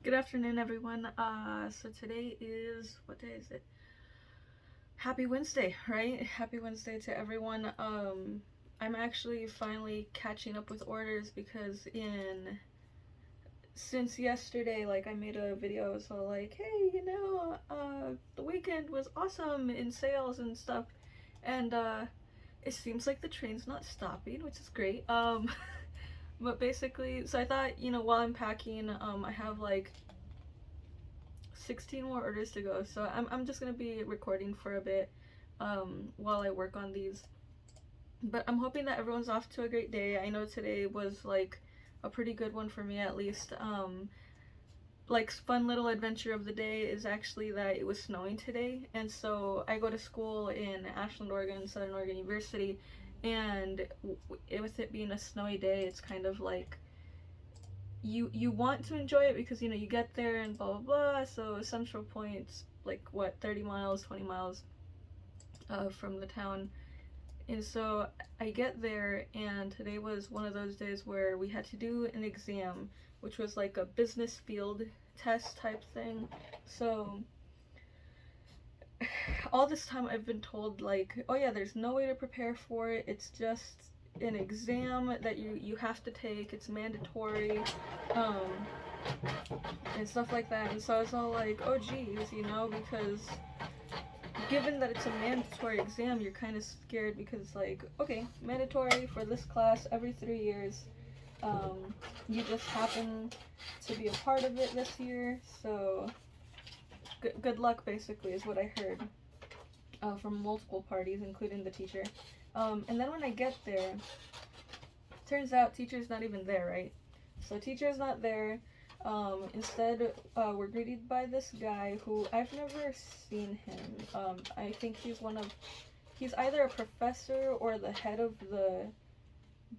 Good afternoon, everyone. So today is, what day is it? Happy Wednesday, right? Happy Wednesday to everyone. I'm actually finally catching up with orders because since yesterday, like I made a video, so like, hey, the weekend was awesome in sales and stuff, and it seems like the train's not stopping, which is great. But basically, so I thought, while I'm packing, I have like 16 more orders to go, so I'm just gonna be recording for a bit while I work on these. But I'm hoping that everyone's off to a great day. I know today was like a pretty good one for me, at least. Like, fun little adventure of the day is actually that it was snowing today, and so I go to school in Ashland, Oregon, Southern Oregon University, and with it being a snowy day, it's kind of like you want to enjoy it because you get there and blah blah blah. So Central Point's like what, 30 miles, 20 miles from the town, and so I get there, and today was one of those days where we had to do an exam, which was like a business field test type thing. So all this time I've been told, like, oh yeah, there's no way to prepare for it, it's just an exam that you have to take, it's mandatory, um and stuff like that. And so I was all like, oh geez, because given that it's a mandatory exam, you're kind of scared because, like, okay, mandatory for this class every 3 years. You just happen to be a part of it this year, so good luck, basically, is what I heard from multiple parties, including the teacher. And then when I get there, turns out teacher's not even there, right? So teacher's not there. Instead, we're greeted by this guy who I've never seen him. I think he's either a professor or the head of the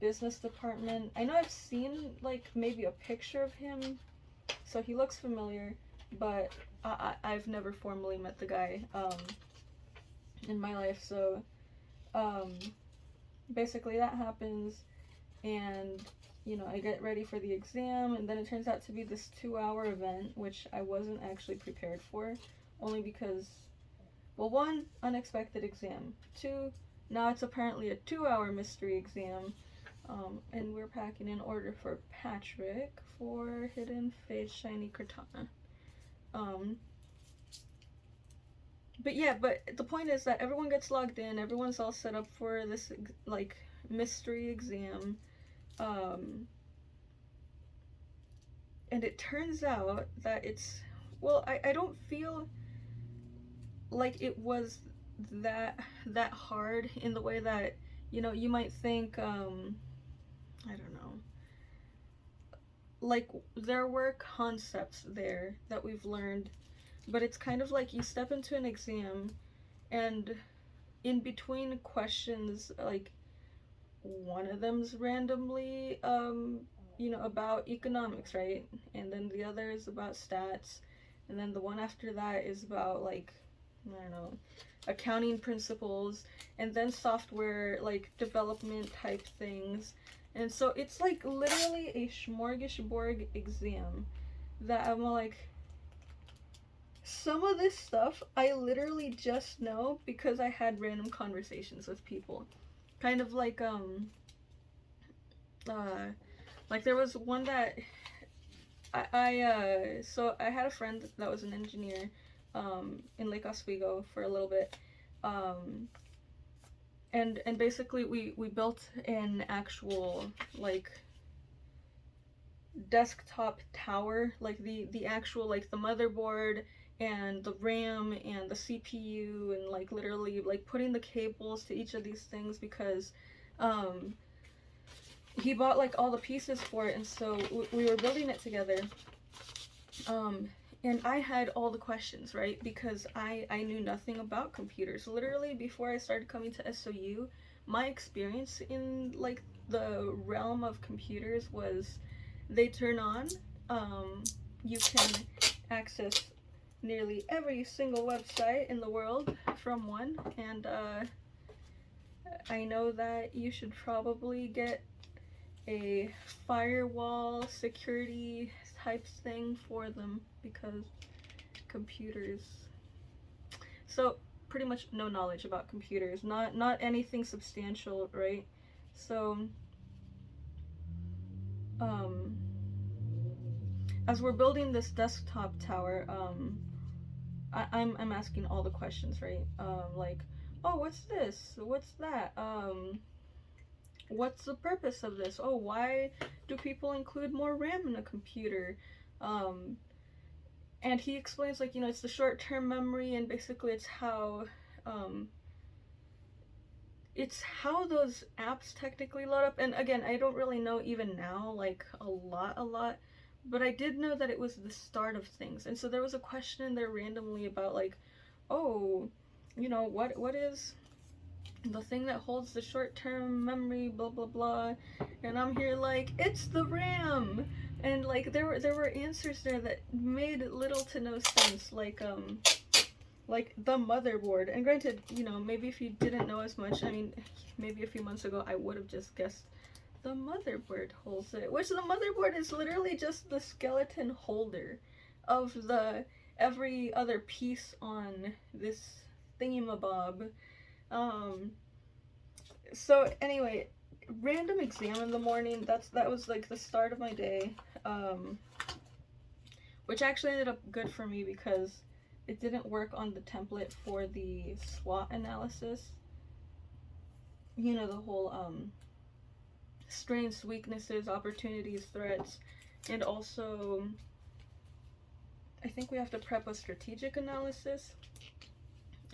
business department. I know I've seen like maybe a picture of him, so he looks familiar, but I've never formally met the guy in my life. So basically that happens, and I get ready for the exam, and then it turns out to be this 2-hour event, which I wasn't actually prepared for, only because, well, one, unexpected exam, two, now it's apparently a 2-hour mystery exam, and we're packing in order for Patrick for Hidden Fate Shiny Katana. But yeah, but the point is that everyone gets logged in, everyone's all set up for this, like, mystery exam. And it turns out that well, I don't feel like it was that hard in the way that, you might think, I don't know. Like, there were concepts there that we've learned, but it's kind of like you step into an exam, and in between questions, like, one of them's randomly about economics, right? And then the other is about stats, and then the one after that is about, like, I don't know, accounting principles, and then software, like, development type things. And so it's like literally a smorgasbord exam that I'm like, some of this stuff I literally just know because I had random conversations with people. Kind of like like there was one that so I had a friend that was an engineer in Lake Oswego for a little bit, and basically we built an actual, like, desktop tower, like the actual, like, the motherboard and the RAM and the CPU, and like literally like putting the cables to each of these things because he bought like all the pieces for it, and so we were building it together. And I had all the questions, right? Because I knew nothing about computers. Literally, before I started coming to SOU, my experience in, like, the realm of computers was they turn on, you can access nearly every single website in the world from one, and I know that you should probably get a firewall security type thing for them because computers. So pretty much no knowledge about computers, not anything substantial, right? So as we're building this desktop tower, I'm asking all the questions, right? Like, oh, what's this? What's that? What's the purpose of this? Oh, why do people include more RAM in a computer? And he explains, like, you know, it's the short-term memory, and basically it's how those apps technically load up. And again, I don't really know even now, like, a lot, but I did know that it was the start of things. And so there was a question in there randomly about, like, oh, you know, what is the thing that holds the short-term memory, blah blah blah, and I'm here like, it's the RAM. And like there were answers there that made little to no sense, like the motherboard. And granted, you know, maybe if you didn't know as much, I mean, maybe a few months ago I would have just guessed the motherboard holds it, which the motherboard is literally just the skeleton holder of the every other piece on this thingamabob. So anyway, random exam in the morning, that was like the start of my day, which actually ended up good for me because it didn't work on the template for the SWOT analysis. You know, the whole strengths, weaknesses, opportunities, threats, and also I think we have to prep a strategic analysis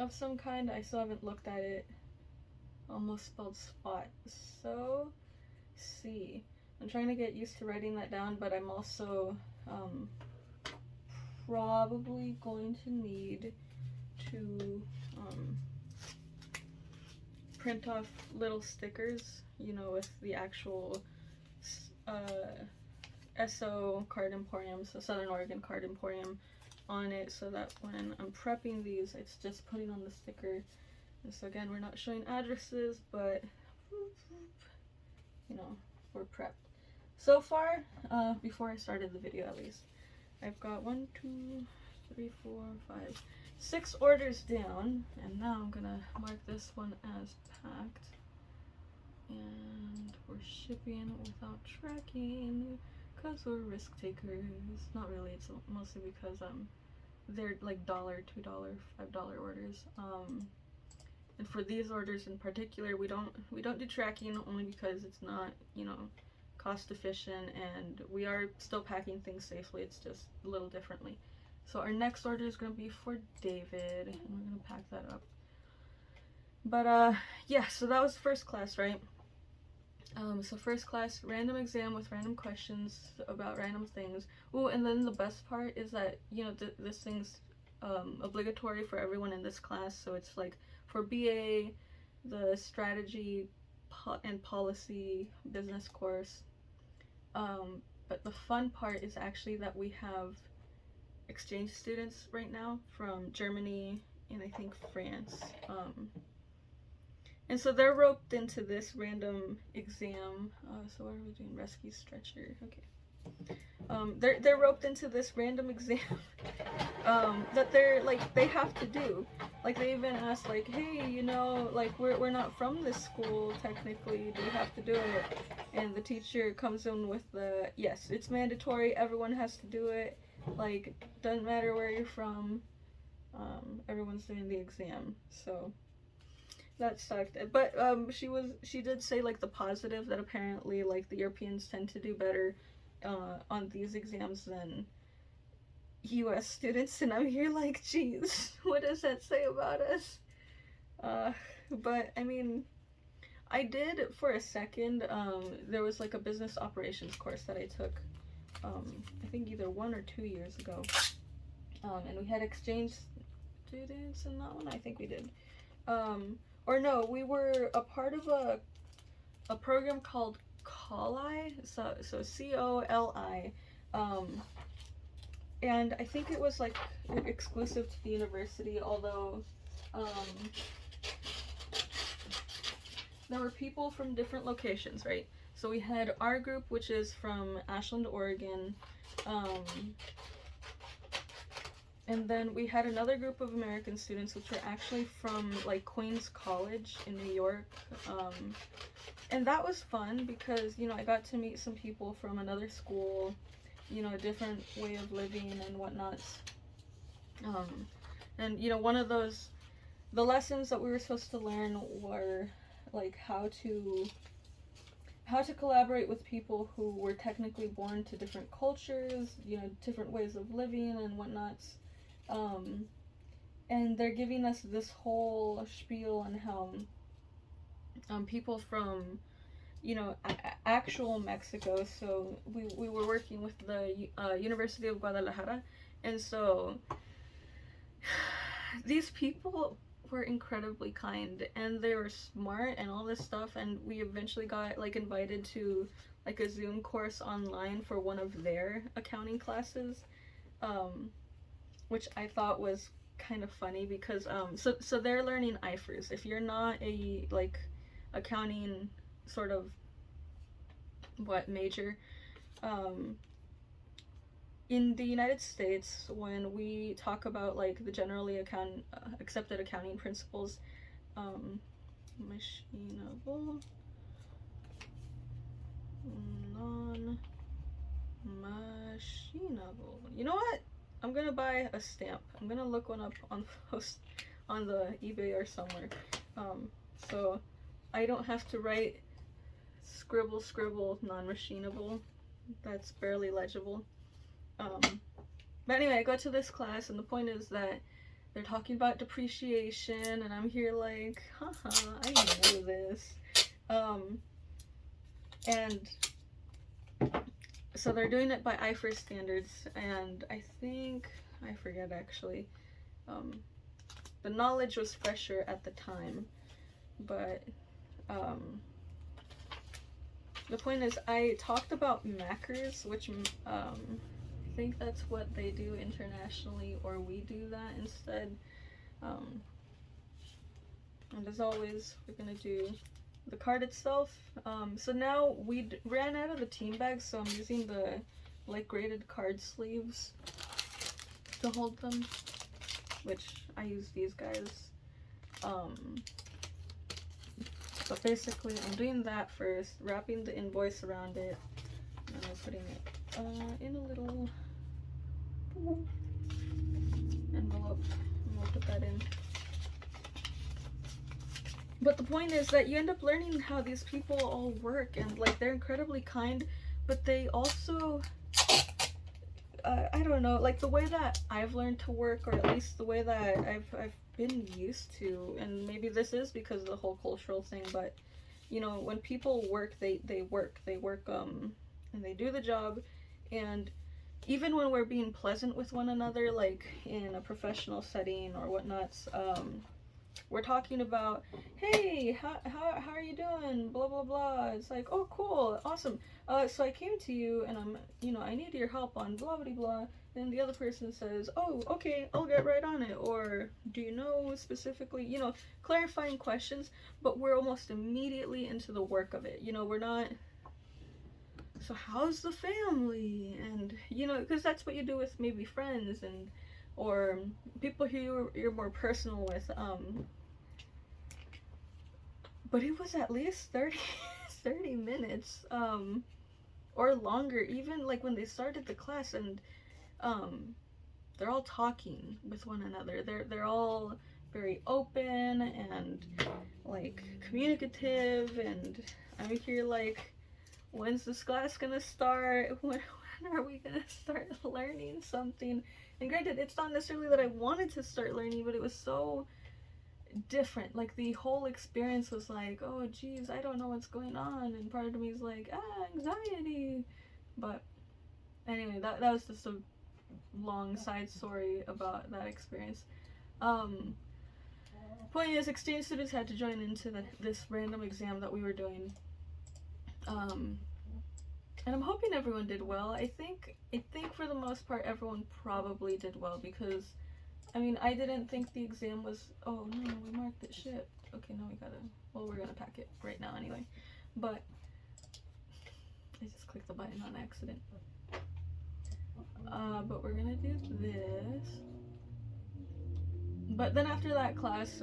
of some kind. I still haven't looked at it. Almost spelled spot. So, see. I'm trying to get used to writing that down, but I'm also probably going to need to print off little stickers, you know, with the actual SO Card Emporium, so Southern Oregon Card Emporium, on it, so that when I'm prepping these, it's just putting on the sticker. And so again, we're not showing addresses, but you know, we're prepped. So far, before I started the video at least, I've got 1, 2, 3, 4, 5, 6 orders down, and now I'm gonna mark this one as packed. And we're shipping without tracking because we're risk takers. Not really, it's mostly because they're like $1, $2, $5 orders. And for these orders in particular, we don't do tracking, only because it's not, you know, cost efficient, and we are still packing things safely. It's just a little differently. So our next order is going to be for David, and we're going to pack that up. But yeah, so that was first class, right? So first class, random exam with random questions about random things. Ooh, and then the best part is that, you know, this thing's obligatory for everyone in this class. So it's like for BA, the strategy and policy business course. But the fun part is actually that we have exchange students right now from Germany and I think France. And so they're roped into this random exam. So what are we doing? Rescue stretcher. Okay. They're roped into this random exam that they're like, they have to do. Like they even asked, like, hey, you know, like we're not from this school technically. Do we have to do it? And the teacher comes in with the, yes, it's mandatory. Everyone has to do it. Like, doesn't matter where you're from. Everyone's doing the exam. So that sucked. But she did say, like, the positive, that apparently, like, the Europeans tend to do better on these exams than US students, and I'm here like, geez, what does that say about us? But I mean, I did for a second, there was like a business operations course that I took, I think either 1 or 2 years ago, and we had exchange students in that one. I think we did. Or no, we were a part of a program called COLI, so COLI, and I think it was like exclusive to the university, although there were people from different locations, right? So we had our group, which is from Ashland, Oregon, and then we had another group of American students, which were actually from like Queens College in New York. And that was fun because, you know, I got to meet some people from another school, you know, a different way of living and whatnot. And, you know, one of those, the lessons that we were supposed to learn were like how to collaborate with people who were technically born to different cultures, you know, different ways of living and whatnot. And they're giving us this whole spiel on how people from, you know, actual Mexico. So we were working with the University of Guadalajara, and so these people were incredibly kind, and they were smart and all this stuff, and we eventually got like invited to like a Zoom course online for one of their accounting classes, which I thought was kind of funny because so they're learning IFRS. If you're not a like accounting sort of major, in the United States, when we talk about like the generally accepted accounting principles, machinable, non-machinable. You know what? I'm gonna buy a stamp. I'm gonna look one up on the eBay or somewhere, so I don't have to write scribble non-machinable. That's barely legible. But anyway, I go to this class, and the point is that they're talking about depreciation, and I'm here like, haha, I know this. And so they're doing it by IFRS standards, and I forget actually, the knowledge was fresher at the time, but the point is I talked about macros, which I think that's what they do internationally, or we do that instead. And as always, we're gonna do the card itself. So now we ran out of the team bags, so I'm using the like graded card sleeves to hold them, which I use these guys. So basically I'm doing that first, wrapping the invoice around it, and I'm putting it in a little envelope, and we'll put that in. But the point is that you end up learning how these people all work, and like they're incredibly kind, but they also, I don't know, like the way that I've learned to work, or at least the way that I've been used to, and maybe this is because of the whole cultural thing, but you know, when people work, they work, and they do the job, and even when we're being pleasant with one another, like in a professional setting or whatnot, we're talking about, hey, how are you doing, blah blah blah. It's like, oh cool, awesome, so I came to you and I'm, you know, I need your help on blah blah blah. Then the other person says, oh okay, I'll get right on it, or do you know specifically, you know, clarifying questions, but we're almost immediately into the work of it. You know, we're not, so how's the family, and you know, because that's what you do with maybe friends and or people who you're more personal with. But it was at least 30 minutes, or longer, even like when they started the class, and they're all talking with one another. They're all very open and like communicative, and I'm here like, when's this class gonna start? When are we gonna start learning something? And granted, it's not necessarily that I wanted to start learning, but it was so different. Like the whole experience was like, oh geez, I don't know what's going on, and part of me is like, anxiety. But anyway, that was just a long side story about that experience. Point is, exchange students had to join into this random exam that we were doing, and I'm hoping everyone did well. I think for the most part everyone probably did well, because I mean, I didn't think the exam was, oh no, we marked it, shit. Okay, now we gotta, well, we're gonna pack it right now anyway. But I just clicked the button on accident. But we're gonna do this. But then after that class,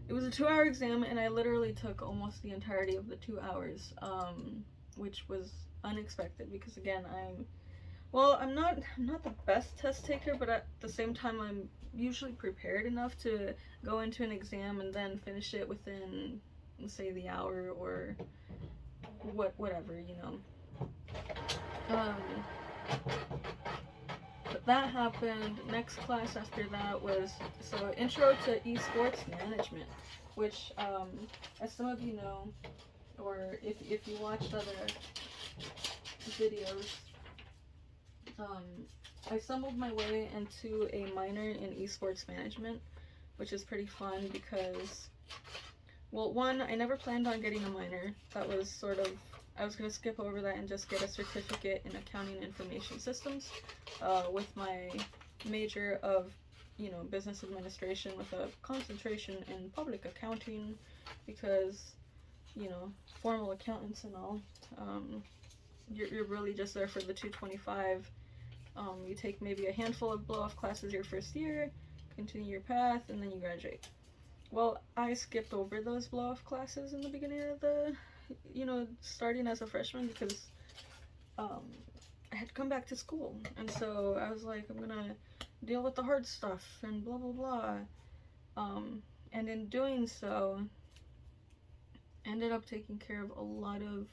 it was a 2-hour exam, and I literally took almost the entirety of the 2 hours, which was unexpected because again, I'm not the best test taker, but at the same time, I'm usually prepared enough to go into an exam and then finish it within, say, the hour or whatever, you know. But that happened. Next class after that was intro to esports management, which as some of you know, or if you watched other videos, I stumbled my way into a minor in esports management, which is pretty fun because, well, one, I never planned on getting a minor. That was sort of, I was going to skip over that and just get a certificate in accounting and information systems with my major of, you know, business administration with a concentration in public accounting because, you know, formal accountants and all, you're really just there for the 225. You take maybe a handful of blow-off classes your first year, continue your path, and then you graduate. Well, I skipped over those blow-off classes in the beginning of the, you know, starting as a freshman because I had to come back to school. And so I was like, I'm gonna deal with the hard stuff and blah, blah, blah. And in doing so, ended up taking care of a lot of,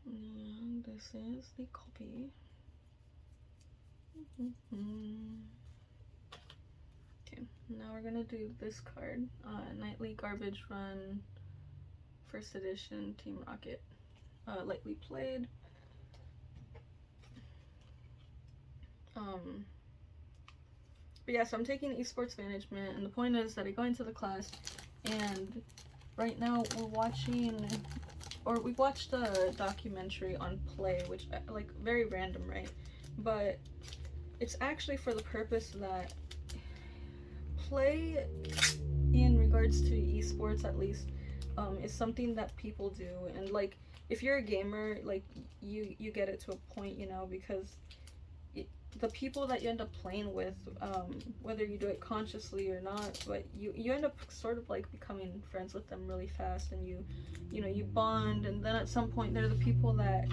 this is the copy. Okay, now we're gonna do this card, Nightly Garbage Run, First Edition, Team Rocket, lightly played. But yeah, so I'm taking esports management, and the point is that I go into the class, and right now we're watching, or we watched a documentary on Play, which, like, very random, right? But it's actually for the purpose that Play, in regards to esports at least, is something that people do. And, like, if you're a gamer, like, you get it to a point, you know, because the people that you end up playing with, whether you do it consciously or not, but you end up sort of like becoming friends with them really fast, and you know, you bond, and then at some point they're the people that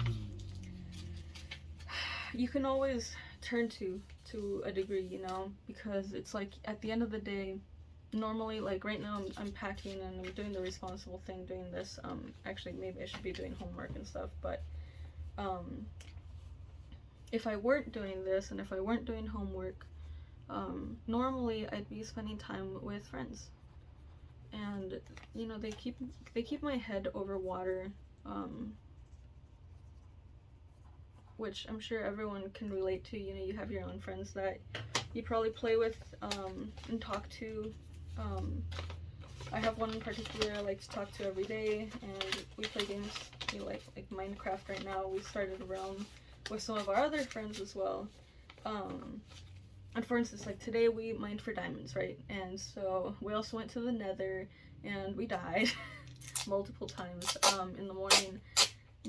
you can always turn to a degree, you know, because it's like at the end of the day, normally, like right now I'm packing and I'm doing the responsible thing, doing this, actually maybe I should be doing homework and stuff, but if I weren't doing this and if I weren't doing homework, normally I'd be spending time with friends, and you know, they keep my head over water, which I'm sure everyone can relate to. You know, you have your own friends that you probably play with and talk to. I have one in particular I like to talk to every day, and we play games, you know, like Minecraft right now. We started a realm with some of our other friends as well. And for instance, like today we mined for diamonds, right? And so we also went to the Nether and we died multiple times in the morning.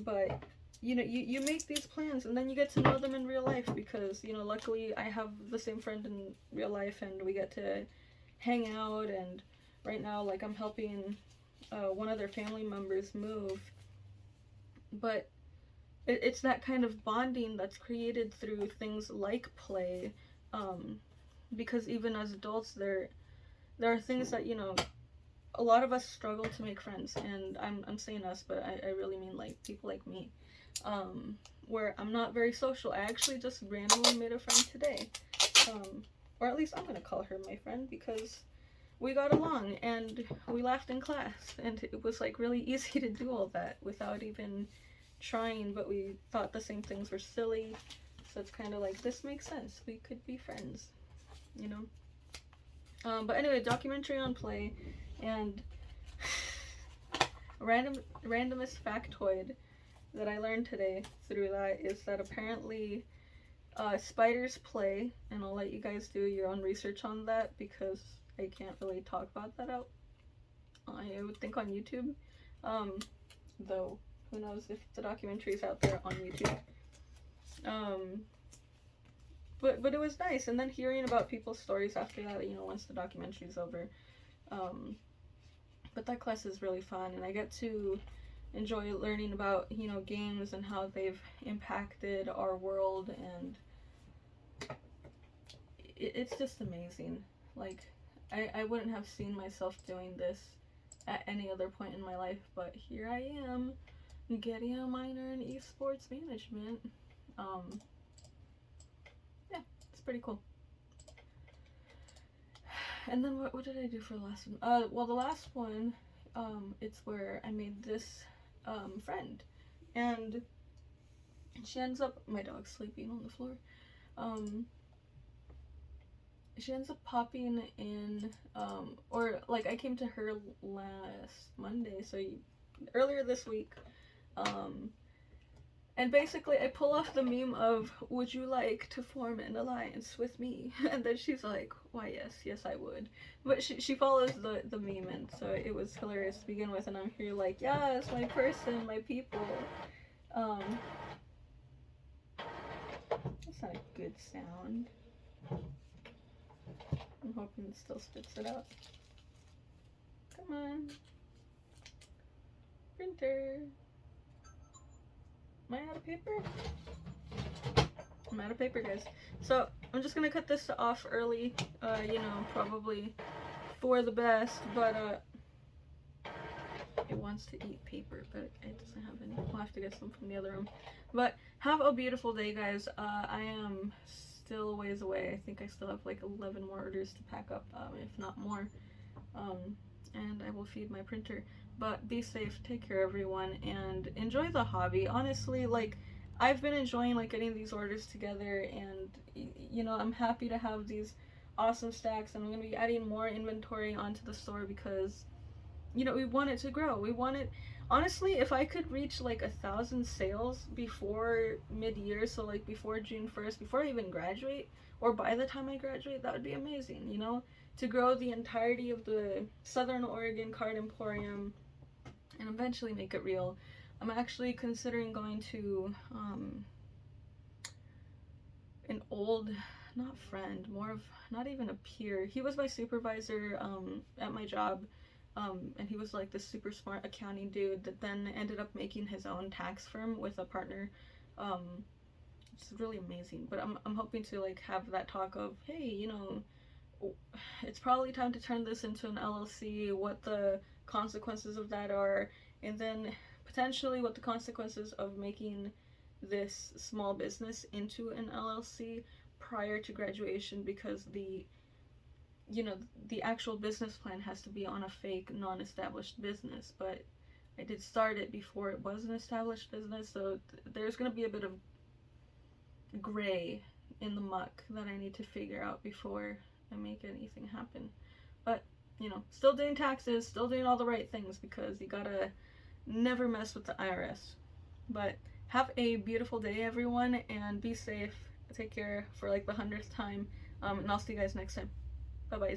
But you know, you make these plans and then you get to know them in real life, because, you know, luckily I have the same friend in real life and we get to hang out. And right now, like, I'm helping one of their family members move. But it's that kind of bonding that's created through things like Play, because even as adults, there are things that, you know, a lot of us struggle to make friends, and I'm saying us, but I really mean like people like me, where I'm not very social. I actually just randomly made a friend today, or at least I'm gonna call her my friend, because we got along and we laughed in class, and it was like really easy to do all that without even trying, but we thought the same things were silly, so it's kind of like, this makes sense, we could be friends, you know. But anyway, documentary on Play, and randomest factoid that I learned today through that is that apparently spiders play, and I'll let you guys do your own research on that because I can't really talk about that out, I would think, on YouTube, though Who knows if the documentary's out there on YouTube. But it was nice, and then hearing about people's stories after that, you know, once the documentary's over. But that class is really fun, and I get to enjoy learning about, you know, games and how they've impacted our world, and it's just amazing. Like, I wouldn't have seen myself doing this at any other point in my life, but here I am, getting a minor in esports management. Yeah, it's pretty cool. And then what did I do for the last one? Well, the last one, it's where I made this friend, and she ends up, my dog's sleeping on the floor, she ends up popping in, or like I came to her last Monday, so earlier this week, and basically I pull off the meme of, would you like to form an alliance with me? And then she's like, why, yes I would. But she follows the meme, and so it was hilarious to begin with, and I'm here like, yes, my person, my people. That's not a good sound. I'm hoping it still spits it out. Come on. Printer. Am I out of paper? I'm out of paper, guys. So I'm just gonna cut this off early, you know, probably for the best, but it wants to eat paper, but it doesn't have any. We'll have to get some from the other room. But have a beautiful day, guys. I am still a ways away. I think I still have like 11 more orders to pack up, if not more, and I will feed my printer. But be safe, take care everyone, and enjoy the hobby. Honestly, like, I've been enjoying like getting these orders together, and you know, I'm happy to have these awesome stacks, and I'm gonna be adding more inventory onto the store because, you know, we want it to grow. We want it, honestly, if I could reach like 1,000 sales before mid-year, so like before June 1st, before I even graduate, or by the time I graduate, that would be amazing, you know, to grow the entirety of the Southern Oregon card emporium and eventually make it real. I'm actually considering going to an old, not friend, more of, not even a peer. He was my supervisor at my job, and he was like this super smart accounting dude that then ended up making his own tax firm with a partner. It's really amazing. But I'm hoping to like have that talk of, hey, you know, it's probably time to turn this into an LLC, what the consequences of that are, and then potentially what the consequences of making this small business into an LLC prior to graduation, because the, you know, the actual business plan has to be on a fake non-established business. But I did start it before it was an established business, so there's going to be a bit of gray in the muck that I need to figure out before I make anything happen. But, you know, still doing taxes, still doing all the right things, because you gotta never mess with the IRS. But have a beautiful day, everyone, and be safe. Take care for like the 100th time, and I'll see you guys next time. Bye-bye.